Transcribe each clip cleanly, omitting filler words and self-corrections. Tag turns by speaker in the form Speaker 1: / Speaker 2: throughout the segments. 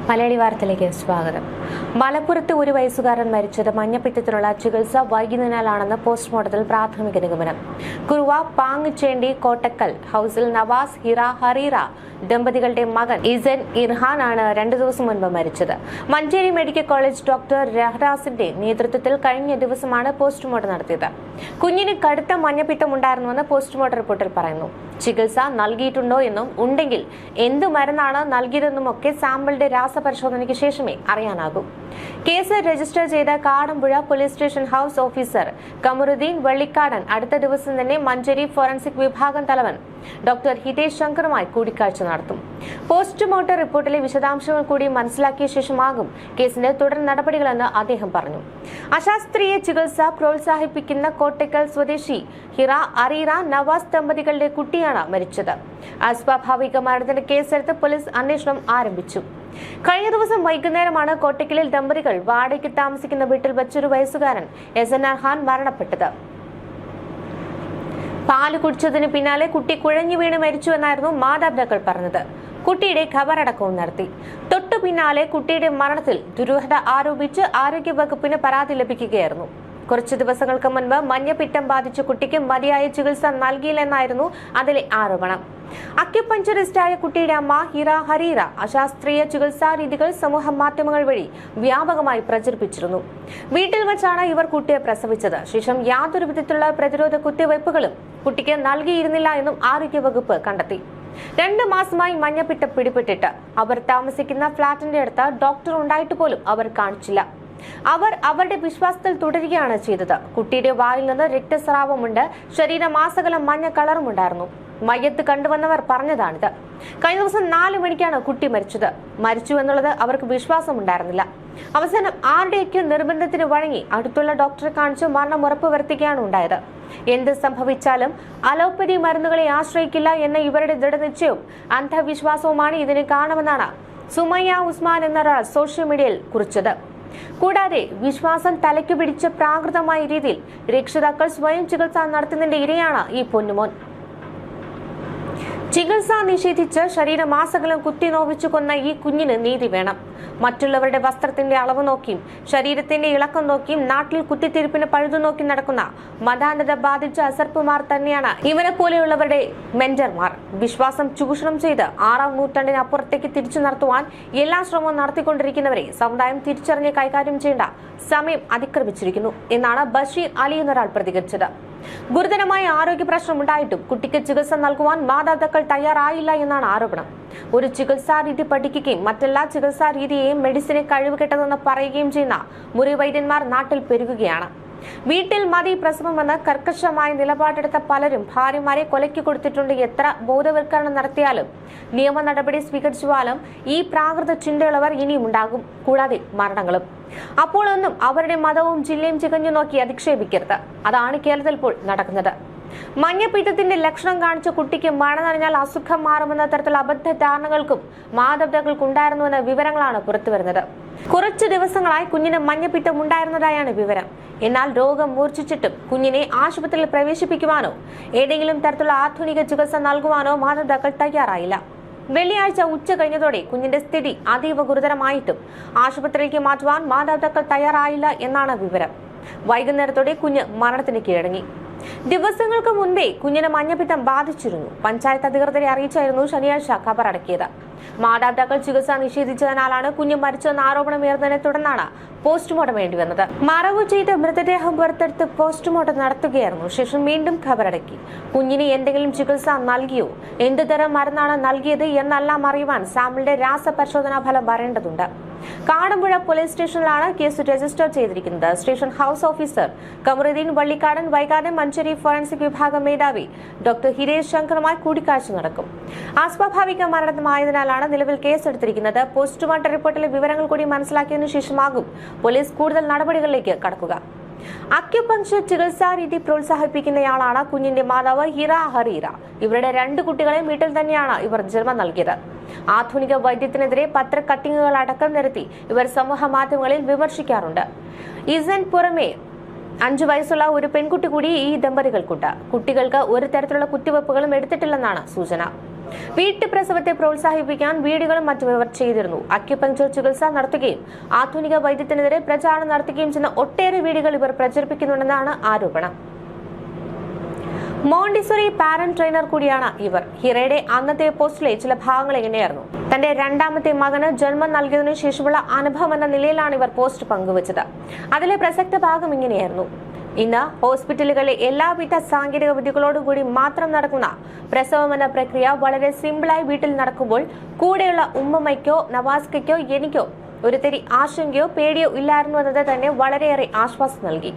Speaker 1: മലയാളി വാർത്തയിലേക്ക് സ്വാഗതം. മലപ്പുറത്ത് ഒരു വയസ്സുകാരൻ മരിച്ചത് മഞ്ഞപ്പിത്തത്തിനുള്ള ചികിത്സ വൈകുന്നതിനാലാണെന്ന് പോസ്റ്റ്മോർട്ടത്തിൽ പ്രാഥമിക നിഗമനം. കുറുവ പാങ്ങിച്ചേണ്ടി കോട്ടക്കൽ ഹൌസിൽ നവാസ് ഹിറ ഹറീറ ദമ്പതികളുടെ മകൻ ഇസൻ ഇർഹാൻ ആണ് 2 ദിവസം മുൻപ് മരിച്ചത്. മഞ്ചേരി മെഡിക്കൽ കോളേജ് ഡോക്ടർ രഹ്റാസിന്റെ നേതൃത്വത്തിൽ കഴിഞ്ഞ ദിവസമാണ് പോസ്റ്റ്മോർട്ടം നടത്തിയത്. കുഞ്ഞിന് കടുത്ത മഞ്ഞപ്പിത്തം ഉണ്ടായിരുന്നുവെന്ന് പോസ്റ്റ്മോർട്ടം റിപ്പോർട്ടിൽ പറയുന്നു. ചികിത്സ നൽകിയിട്ടുണ്ടോ എന്നും ഉണ്ടെങ്കിൽ എന്ത് മരുന്നാണ് നൽകിയതെന്നുമൊക്കെ സാമ്പിളിന്റെ രാസപരിശോധനയ്ക്ക് ശേഷമേ അറിയാനാകൂ. കേസ് രജിസ്റ്റർ ചെയ്ത Kadampuzha police station house officer Kamaruddin Vallikkadan അടുത്ത ദിവസം തന്നെ മഞ്ചേരി ഫോറൻസിക് വിഭാഗം തലവൻ ഡോക്ടർ ഹിതേഷ് ശങ്കറുമായി കൂടിക്കാഴ്ച നടത്തും. പോസ്റ്റ്മോർട്ടം റിപ്പോർട്ടിലെ വിശദാംശങ്ങൾ കൂടി മനസ്സിലാക്കിയ ശേഷമാകും കേസിന്റെ തുടർ നടപടികളെന്ന് അദ്ദേഹം പറഞ്ഞു. അശാസ്ത്രീയ ചികിത്സ പ്രോത്സാഹിപ്പിക്കുന്ന കോട്ടക്കൽ സ്വദേശി ഹിറ അറീറ നവാസ് ദമ്പതികളുടെ കുട്ടിയാണ് മരിച്ചത്. അസ്വാഭാവിക മരണത്തിന് കേസെടുത്ത് പോലീസ് അന്വേഷണം ആരംഭിച്ചു. കഴിഞ്ഞ ദിവസം വൈകുന്നേരമാണ് കോട്ടക്കലിൽ ദമ്പതികൾ വാടകയ്ക്ക് താമസിക്കുന്ന വീട്ടിൽ വെച്ചൊരു വയസ്സുകാരൻ ഇസൻ ഇർഹാൻ മരണപ്പെട്ടത്. പാല് കുടിച്ചതിന് പിന്നാലെ കുട്ടി കുഴഞ്ഞു വീണ് മരിച്ചുവെന്നായിരുന്നു മാതാപിതാക്കൾ പറഞ്ഞത്. കുട്ടിയുടെ ഖബറടക്കവും നടത്തി. തൊട്ടു പിന്നാലെ കുട്ടിയുടെ മരണത്തിൽ ദുരൂഹത ആരോപിച്ച് ആരോഗ്യവകുപ്പിന് പരാതി ലഭിക്കുകയായിരുന്നു. കുറച്ചു ദിവസങ്ങൾക്ക് മുൻപ് മഞ്ഞപ്പിത്തം ബാധിച്ച കുട്ടിക്ക് മതിയായ ചികിത്സ നൽകിയില്ലെന്നായിരുന്നു അതിലെ ആരോപണം. അക്യുപഞ്ചറിസ്റ്റായ കുട്ടിയുടെ അമ്മ ഹിറ ഹറീറ അശാസ്ത്രീയ ചികിത്സാ രീതികൾ സമൂഹ മാധ്യമങ്ങൾ വഴി വ്യാപകമായി പ്രചരിപ്പിച്ചിരുന്നു. വീട്ടിൽ വെച്ചാണ് ഇവർ കുട്ടിയെ പ്രസവിച്ചത്. ശേഷം യാതൊരു വിധത്തിലുള്ള പ്രതിരോധ കുത്തിവയ്പ്പുകളും കുട്ടിക്ക് നൽകിയിരുന്നില്ല എന്നും ആരോഗ്യവകുപ്പ് കണ്ടെത്തി. 2 മാസമായി മഞ്ഞപ്പിത്തം പിടിപെട്ടിട്ട് അവർ താമസിക്കുന്ന ഫ്ളാറ്റിന്റെ അടുത്ത് ഡോക്ടർ ഉണ്ടായിട്ട് പോലും അവർ കാണിച്ചില്ല. അവർ അവരുടെ വിശ്വാസത്തിൽ തുടരുകയാണ് ചെയ്തത്. കുട്ടിയുടെ വായിൽ നിന്ന് രക്തസ്രാവമുണ്ട്. ശരീരമാസകലം മഞ്ഞ കളറുമുണ്ടായിരുന്നു. മയ്യത്ത് കണ്ടുവന്നവർ പറഞ്ഞതാണിത്. കഴിഞ്ഞ ദിവസം 4 മണിക്കാണ് കുട്ടി മരിച്ചു എന്നുള്ളത് അവർക്ക് വിശ്വാസമുണ്ടായിരുന്നില്ല. അവസാനം ആരുടെയൊക്കെ നിർബന്ധത്തിന് വഴങ്ങി അടുത്തുള്ള ഡോക്ടറെ കാണിച്ച് മരണം ഉറപ്പുവരുത്തുകയാണ് ഉണ്ടായത്. എന്ത് സംഭവിച്ചാലും അലോപ്പതി മരുന്നുകളെ ആശ്രയിക്കില്ല എന്ന ഇവരുടെ ദൃഢനിശ്ചയവും അന്ധവിശ്വാസവുമാണ് ഇതിന് കാരണമെന്നാണ് സുമയ്യ ഉസ്മാൻ എന്നൊരാൾ സോഷ്യൽ മീഡിയയിൽ കുറിച്ചത്. കൂടാതെ വിശ്വാസം തലയ്ക്ക് പിടിച്ച പ്രാകൃതമായ രീതിയിൽ രക്ഷിതാക്കൾ സ്വയം ചികിത്സ നടത്തുന്നതിന്റെ ഇരയാണ് ഈ പൊന്നുമോൻ. ചികിത്സ നിഷേധിച്ച് ശരീരമാസകലം കുത്തി നോവിച്ചു കൊന്ന ഈ കുഞ്ഞിന് നീതി വേണം. മറ്റുള്ളവരുടെ വസ്ത്രത്തിന്റെ അളവ് നോക്കിയും ശരീരത്തിന്റെ ഇളക്കം നോക്കിയും നാട്ടിൽ കുത്തിത്തിരിപ്പിന് പഴുതു നോക്കി നടക്കുന്ന മതാന്ധത ബാധിച്ച അസർപ്പുമാർ തന്നെയാണ് ഇവരെ പോലെയുള്ളവരുടെ മെന്റർമാർ. വിശ്വാസം ചൂഷണം ചെയ്ത് 6ാം നൂറ്റാണ്ടിനപ്പുറത്തേക്ക് തിരിച്ചു നടത്തുവാൻ എല്ലാ ശ്രമവും നടത്തിക്കൊണ്ടിരിക്കുന്നവരെ സമുദായം തിരിച്ചറിഞ്ഞ് കൈകാര്യം ചെയ്യേണ്ട സമയം അതിക്രമിച്ചിരിക്കുന്നു എന്നാണ് ബഷീർ അലി എന്നൊരാൾ പ്രതികരിച്ചത്. ഗുരുതരമായ ആരോഗ്യ പ്രശ്നമുണ്ടായിട്ടും കുട്ടിക്ക് ചികിത്സ നൽകുവാൻ മാതാപിതാക്കൾ തയ്യാറായില്ല എന്നാണ് ആരോപണം. ഒരു ചികിത്സാ രീതി പഠിക്കുകയും മറ്റെല്ലാ ചികിത്സാ രീതിയെയും മെഡിസിനെ കഴിവുകെട്ടതെന്ന് പറയുകയും ചെയ്യുന്ന മുറിവൈദ്യന്മാർ നാട്ടിൽ പെരുകുകയാണ്. വീട്ടിൽ മതി പ്രസവമെന്ന് കർക്കശമായ നിലപാടെടുത്ത പലരും ഭാര്യമാരെ കൊലയ്ക്ക് കൊടുത്തിട്ടുണ്ട്. എത്ര ബോധവൽക്കരണം നടത്തിയാലും നിയമ നടപടി സ്വീകരിച്ചാലും ഈ പ്രാകൃത ചിന്തയുള്ളവർ ഇനിയും ഉണ്ടാകും. കൂടാതെ മരണങ്ങളും. അപ്പോൾ ഒന്നും അവരുടെ മതവും ജില്ലയും ചികഞ്ഞു നോക്കി അധിക്ഷേപിക്കരുത്. അതാണ് കേരളത്തിൽ ഇപ്പോൾ നടക്കുന്നത്. മഞ്ഞപ്പിത്തത്തിന്റെ ലക്ഷണം കാണിച്ച കുട്ടിക്ക് മഴ നനഞ്ഞാൽ അസുഖം മാറുമെന്ന തരത്തിലുള്ള അബദ്ധ ധാരണകൾക്കും മാതാപിതാക്കൾക്കുണ്ടായിരുന്നുവെന്ന വിവരങ്ങളാണ് പുറത്തുവരുന്നത്. കുറച്ചു ദിവസങ്ങളായി കുഞ്ഞിന് മഞ്ഞപ്പിത്തം ഉണ്ടായിരുന്നതായാണ് വിവരം. എന്നാൽ രോഗം മൂർച്ഛിച്ചിട്ടും കുഞ്ഞിനെ ആശുപത്രിയിൽ പ്രവേശിപ്പിക്കുവാനോ ഏതെങ്കിലും തരത്തിലുള്ള ആധുനിക ചികിത്സ നൽകുവാനോ മാതാപിതാക്കൾ തയ്യാറായില്ല. വെള്ളിയാഴ്ച ഉച്ച കഴിഞ്ഞതോടെ കുഞ്ഞിന്റെ സ്ഥിതി അതീവ ഗുരുതരമായിട്ടും ആശുപത്രിയിലേക്ക് മാറ്റുവാൻ മാതാപിതാക്കൾ തയ്യാറായില്ല എന്നാണ് വിവരം. വൈകുന്നേരത്തോടെ കുഞ്ഞ് മരണത്തിന് കീഴടങ്ങി. ദിവസങ്ങൾക്ക് മുൻപേ കുഞ്ഞിന് മഞ്ഞപ്പിത്തം ബാധിച്ചിരുന്നു. പഞ്ചായത്ത് അധികൃതരെ അറിയിച്ചായിരുന്നു ശനിയാഴ്ച ഖബറടക്കിയത്. മാതാപിതാക്കൾ ചികിത്സ നിഷേധിച്ചതിനാലാണ് കുഞ്ഞ് മരിച്ചെന്ന ആരോപണം ഉയർന്നതിനെ തുടർന്നാണ് പോസ്റ്റ്മോർട്ടം വേണ്ടിവന്നത്. മറവു ചെയ്ത് മൃതദേഹം പുറത്തെടുത്ത് പോസ്റ്റ്മോർട്ടം നടത്തുകയായിരുന്നു. ശേഷം വീണ്ടും ഖബറടക്കി. കുഞ്ഞിന് എന്തെങ്കിലും ചികിത്സ നൽകിയോ, എന്തുതരം മരുന്നാണ് നൽകിയത് എന്നെല്ലാം അറിയുവാൻ സാമ്പിളിന്റെ രാസപരിശോധനാ ഫലം വരേണ്ടതുണ്ട്. കാടമ്പുഴ പോലീസ് സ്റ്റേഷനിലാണ് കേസ് രജിസ്റ്റർ ചെയ്തിരിക്കുന്നത്. Station house officer Kamaruddin Vallikkadan വൈകാതെ മഞ്ചേരി ഫോറൻസിക് വിഭാഗം മേധാവി ഡോക്ടർ ഹിതേഷ് ശങ്കറുമായി കൂടിക്കാഴ്ച നടക്കും. അസ്വാഭാവിക മരണമായതിനാലാണ് നിലവിൽ കേസെടുത്തിരിക്കുന്നത്. പോസ്റ്റ്മോർട്ടം റിപ്പോർട്ടിലെ വിവരങ്ങൾ കൂടി മനസ്സിലാക്കിയതിനു ശേഷമാകും പോലീസ് കൂടുതൽ നടപടികളിലേക്ക് കടക്കുക. അക്യുപങ്ചർ ചികിത്സാ രീതി പ്രോത്സാഹിപ്പിക്കുന്നയാളാണ് കുഞ്ഞിന്റെ മാതാവ് ഹിറ ഹറീറ. ഇവരുടെ 2 കുട്ടികളെ വീട്ടിൽ തന്നെയാണ് ഇവർ ജന്മം നൽകിയത്. ആധുനിക വൈദ്യത്തിനെതിരെ പത്ര കട്ടിങ്ങുകൾ അടക്കം നിരത്തി ഇവർ സമൂഹ മാധ്യമങ്ങളിൽ വിമർശിക്കാറുണ്ട്. ഇസൻ പുറമെ 5 വയസ്സുള്ള ഒരു പെൺകുട്ടി കൂടി ഈ ദമ്പതികൾക്കുണ്ട്. കുട്ടികൾക്ക് ഒരു തരത്തിലുള്ള കുത്തിവയ്പ്പുകളും എടുത്തിട്ടില്ലെന്നാണ് സൂചന. വീട്ടുപ്രസവത്തെ പ്രോത്സാഹിപ്പിക്കാൻ വീടുകളും മറ്റും ഇവർ ചെയ്തിരുന്നു. അക്യുപങ്ചർ ചികിത്സ നടത്തുകയും ആധുനിക വൈദ്യത്തിനെതിരെ പ്രചാരണം നടത്തുകയും ചെയ്യുന്ന ഒട്ടേറെ വീഡിയോകൾ ഇവർ പ്രചരിപ്പിക്കുന്നുണ്ടെന്നാണ് ആരോപണം. മോണ്ടിസോറി പാരന്റ് ട്രെയിനർ കൂടിയാണ് ഇവർ. ഹിറയുടെ അന്നത്തെ പോസ്റ്റിലെ ചില ഭാഗങ്ങൾ എങ്ങനെയായിരുന്നു? തന്റെ രണ്ടാമത്തെ മകന് ജന്മം നൽകിയതിനു ശേഷമുള്ള അനുഭവം എന്ന നിലയിലാണ് ഇവർ പോസ്റ്റ് പങ്കുവച്ചത്. അതിലെ പ്രസക്ത ഭാഗം ഇങ്ങനെയായിരുന്നു: ഇന്ന് ഹോസ്പിറ്റലുകളിലെ എല്ലാവിധ സാങ്കേതിക വിദ്യകളോടുകൂടി മാത്രം നടക്കുന്ന പ്രസവം എന്ന പ്രക്രിയ വളരെ സിമ്പിളായി വീട്ടിൽ നടക്കുമ്പോൾ കൂടെയുള്ള ഉമ്മമ്മയ്ക്കോ നവാസ്കയ്ക്കോ എനിക്കോ ഒരു തരി ആശങ്കയോ പേടിയോ ഇല്ലായിരുന്നു എന്നത് തന്നെ വളരെയേറെ ആശ്വാസം നൽകി.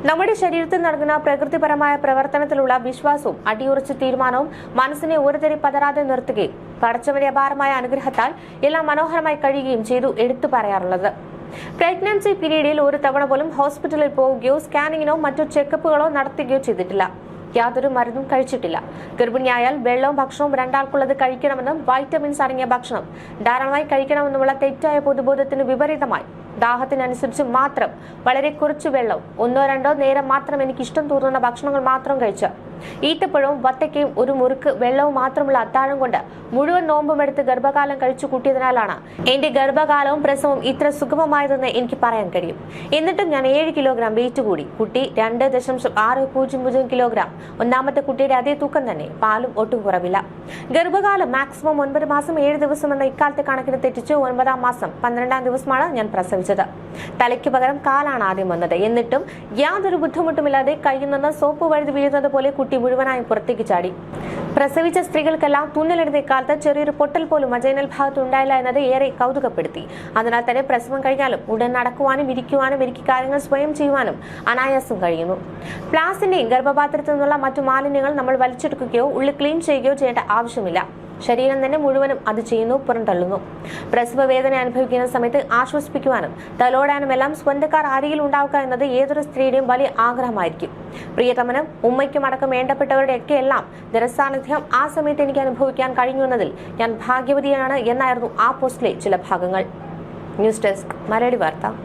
Speaker 1: നമ്മുടെ ശരീരത്തിൽ നടക്കുന്ന പ്രകൃതിപരമായ പ്രവർത്തനത്തിലുള്ള വിശ്വാസവും അടിയുറച്ച തീരുമാനവും മനസ്സിനെ ഒരു തരി പതറാതെ നിർത്തുകയും പടച്ചവന്റെ അപാരമായ അനുഗ്രഹത്താൽ എല്ലാം മനോഹരമായി കഴിയുകയും ചെയ്തു എടുത്തു പറയാറുള്ളത്. പ്രഗ്നൻസി പീരീഡിൽ ഒരു തവണ പോലും ഹോസ്പിറ്റലിൽ പോവുകയോ സ്കാനിങ്ങിനോ മറ്റു ചെക്കപ്പുകളോ നടത്തുകയോ ചെയ്തിട്ടില്ല. യാതൊരു മരുന്നും കഴിച്ചിട്ടില്ല. ഗർഭിണിയായാൽ വെള്ളവും ഭക്ഷണവും രണ്ടാൾക്കുള്ളത് കഴിക്കണമെന്നും വൈറ്റമിൻസ് അടങ്ങിയ ഭക്ഷണം ധാരാളമായി കഴിക്കണമെന്നുമുള്ള തെറ്റായ പൊതുബോധത്തിന് വിപരീതമായി ദാഹത്തിനനുസരിച്ച് മാത്രം വളരെ കുറച്ച് വെള്ളവും ഒന്നോ രണ്ടോ നേരം മാത്രം എനിക്ക് ഇഷ്ടം തോന്നുന്ന ഭക്ഷണങ്ങൾ മാത്രം കഴിച്ച് ഈത്തപ്പഴവും വത്തക്കയും ഒരു മുറുക്ക് വെള്ളവും മാത്രമുള്ള അത്താഴം കൊണ്ട് മുഴുവൻ നോമ്പുമെടുത്ത് ഗർഭകാലം കഴിച്ചു കൂട്ടിയതിനാലാണ് എന്റെ ഗർഭകാലവും പ്രസവവും ഇത്ര സുഗമമായതെന്ന് എനിക്ക് പറയാൻ കഴിയും. എന്നിട്ടും ഞാൻ 7 കിലോഗ്രാം വെയിറ്റ് കൂടി. കുട്ടി 2.600 കിലോഗ്രാം. ഒന്നാമത്തെ കുട്ടിയുടെ അതേ തൂക്കം തന്നെ. പാലും ഒട്ടും കുറവില്ല. ഗർഭകാലം മാക്സിമം 9 മാസം 7 ദിവസം എന്ന ഇക്കാലത്തെ കണക്കിന് തെറ്റിച്ച് 9-ാം മാസം 12-ാം ദിവസമാണ് ഞാൻ പ്രസവിച്ചത്. തലയ്ക്ക് പകരം കാലാണ് ആദ്യം വന്നത്. എന്നിട്ടും യാതൊരു ബുദ്ധിമുട്ടുമില്ലാതെ കയ്യിൽ നിന്ന് സോപ്പ് വഴുതി വീഴുന്നത് പോലെ കുട്ടി മുഴുവനായും പുറത്തേക്ക് ചാടി. പ്രസവിച്ച സ്ത്രീകൾക്കെല്ലാം തുന്നലെടുത്ത കാലത്ത് ചെറിയൊരു പൊട്ടൽ പോലും വജൈനൽ ഭാഗത്ത് ഉണ്ടായില്ല എന്നത് ഏറെ കൗതുകപ്പെടുത്തി. അതിനാൽ തന്നെ പ്രസവം കഴിഞ്ഞാലും ഉടൻ നടക്കുവാനും ഇരിക്കുവാനും എനിക്ക് കാര്യങ്ങൾ സ്വയം ചെയ്യുവാനും അനായാസം കഴിയുന്നു. പ്ലാസിന്റെയും ഗർഭപാത്രത്തിൽ നിന്നുള്ള മറ്റു മാലിന്യങ്ങൾ നമ്മൾ വലിച്ചെടുക്കുകയോ ഉള്ളിൽ ക്ലീൻ ചെയ്യുകയോ ചെയ്യേണ്ട ആവശ്യമില്ല. ശരീരം തന്നെ മുഴുവനും അത് ചെയ്യുന്നു, പുറന്തള്ളുന്നു. പ്രസവ വേദന അനുഭവിക്കുന്ന സമയത്ത് ആശ്വസിപ്പിക്കുവാനും തലോടാനും എല്ലാം സ്വന്തക്കാർ അരികിൽ ഉണ്ടാവുക എന്നത് ഏതൊരു സ്ത്രീയുടെയും വലിയ ആഗ്രഹമായിരിക്കും. പ്രിയതമനും ഉമ്മയ്ക്കും അടക്കം വേണ്ടപ്പെട്ടവരുടെ ഒക്കെ എല്ലാം നിരസാന്നിധ്യം ആ സമയത്ത് എനിക്ക് അനുഭവിക്കാൻ കഴിഞ്ഞു എന്നതിൽ ഞാൻ ഭാഗ്യവതിയാണ് എന്നായിരുന്നു ആ പോസ്റ്റിലെ ചില ഭാഗങ്ങൾ. ന്യൂസ് ഡെസ്ക് മലയാളി വാർത്ത.